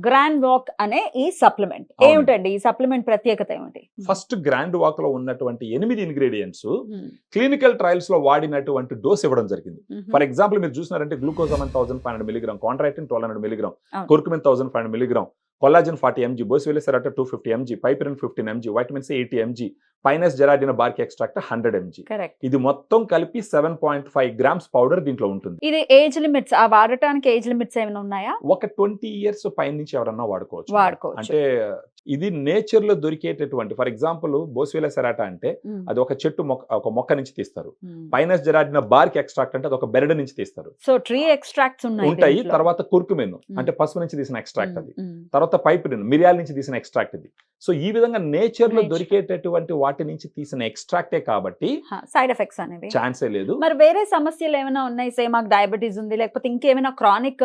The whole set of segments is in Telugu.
గ్రాండ్ వాక్ అనే ఈ సప్లిమెంట్ అవునండి. ఏమిటండి ఈ సప్లిమెంట్ ప్రత్యేకత ఏమిటి? ఫస్ట్ గ్రాండ్ వాక్ లో ఉన్నటువంటి 8 ఇంగ్రీడియంట్స్ క్లినికల్ ట్రయల్స్ లో వాడినటువంటి డోస్ ఇవ్వడం జరిగింది. ఫర్ ఎగ్జాంపుల్ మీరు చూసినారంటే గ్లూకోజామిన్ 1500 మిలిగ్రామ్, కాంట్రాక్టిన్ 1200 మిలిగ్రామ్, అవును. Curcumin 1500 milligram, collagen 40 mg, boswellia serrata 250 mg, piperine 15 mg, vitamin C 80 mg, pinus gerardiana bark extract 100 mg. Correct. ఇది మొత్తం కలిపి 7.5 గ్రామ్స్ పౌడర్ దీంట్లో ఉంటుంది. ఇది ఏజ్ లిమిట్స్ ఆ వాడటానికి ఏజ్ లిమిట్స్ ఏమైనా ఉన్నాయా? ఒక 20 ఇయర్స్ పై నుంచి ఎవరన్నా వాడుకోవచ్చు. వాడుకోవచ్చు. అంటే ఇది నేచర్ లో దొరికేటటువంటి, ఫర్ ఎగ్జాంపుల్ బోసివిలిసెరాటా అంటే అది ఒక చెట్టు ఒక మొక్క నుంచి తీస్తారు. పైనస్ జెరాడినా బార్క్ ఎక్స్ట్రాక్ట్ అంటే అది ఒక బెరడు నుంచి తీస్తారు. సో ట్రీ ఎక్స్ట్రాక్ట్స్ ఉంటాయి. తర్వాత కుర్కుమిన్ అంటే పసుపు నుంచి తీసిన ఎక్స్ట్రాక్ట్ అది. తర్వాత పైపిరిన్ మిరియాల నుంచి తీసిన ఎక్స్ట్రాక్ట్ ఇది. సో ఈ విధంగా నేచర్ లో దొరికేటటువంటి వాటి నుంచి తీసిన ఎక్స్ట్రాక్టే కాబట్టి సైడ్ ఎఫెక్ట్స్ అనేవి ఛాన్సే లేదు. మరి వేరే సమస్యలు ఏమైనా ఉన్నాయి? సే మాకు డయాబెటీస్ ఉంది, లేకపోతే ఇంకేమైనా క్రానిక్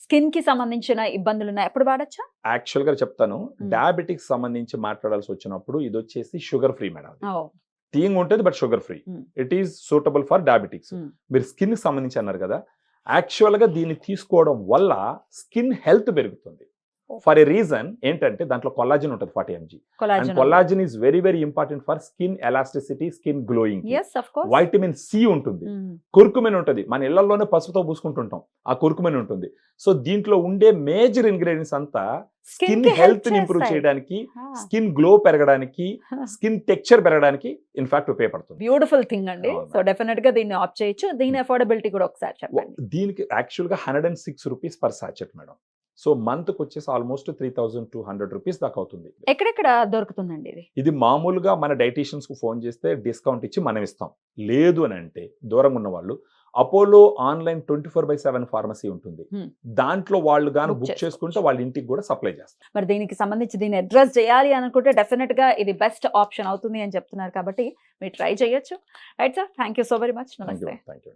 స్కిన్ కి సంబంధించిన ఇబ్బందులు ఉన్నాయి, ఎప్పుడు వాడచ్చా? యాక్చువల్ గా చెప్తాను, డయాబెటిక్స్ సంబంధించి మాట్లాడాల్సి వచ్చినప్పుడు ఇది వచ్చేసి షుగర్ ఫ్రీ మేడం. థింగ్ ఉంటుంది but sugar free. It is suitable for diabetics. మీరు స్కిన్ కి సంబంధించి అన్నారు కదా, యాక్చువల్ గా దీన్ని తీసుకోవడం వల్ల స్కిన్ హెల్త్ పెరుగుతుంది. ఫర్ ఏ రీజన్ ఏంటంటే దాంట్లో కొల్లాజన్ ఉంటుంది 40 mg. Collagen is very very important for skin elasticity, skin glowing. Vitamin C ఉంటుంది, కుర్కుమిన్ ఉంటుంది. మన ఇళ్లలోనే పసుపుతో పూసుకుంటుంటాం, ఆ కుర్కుమిన్ ఉంటుంది. సో దీంట్లో ఉండే మేజర్ ఇంగ్రీడియంట్స్ అంతా స్కిన్ హెల్త్ ని ఇంప్రూవ్ చేయడానికి, స్కిన్ గ్లో పెరగడానికి, స్కిన్ టెక్స్చర్ పెరగడానికి ఇన్ఫాక్ట్ ఉపయోగపడుతుంది. బ్యూటిఫుల్ థింగ్ అండి. సో డెఫినెట్ గా దీన్ని ఆప్ట్ చేయొచ్చు. దీని అఫోర్డబిలిటీ కూడా ఒకసారి చెప్పండి. దీనికి యాక్చువల్ గా 106 rupees per sachet madam. So month కి వచ్చేసి ఆల్మోస్ట్ 3200 రూపీస్ దాకా అవుతుంది. ఎక్కడెక్కడ దొరుకుతుందండి ఇది? ఇది మామూలుగా మన డైటీషియన్స్ కు ఫోన్ చేస్తే డిస్కౌంట్ ఇచ్చి మనం ఇస్తాం. లేదు అని అంటే దూరంగా ఉన్న వాళ్ళు అపోలో ఆన్లైన్ 24/7 ఫార్మసీ ఉంటుంది. దాంట్లో వాళ్ళు గాను బుక్ చేసుకుంటే వాళ్ళ ఇంటికి కూడా సప్లై చేస్తారు. మరి దీనికి సంబంధించి దీన్ని అడ్రస్ చేయాలి అనుకుంటే డెఫినెట్ గా ఇది బెస్ట్ ఆప్షన్ అవుతుంది అని చెప్తున్నారు కాబట్టి మీరు ట్రై చేయొచ్చు. Right sir, thank you so very much. నమస్తే. Thank you.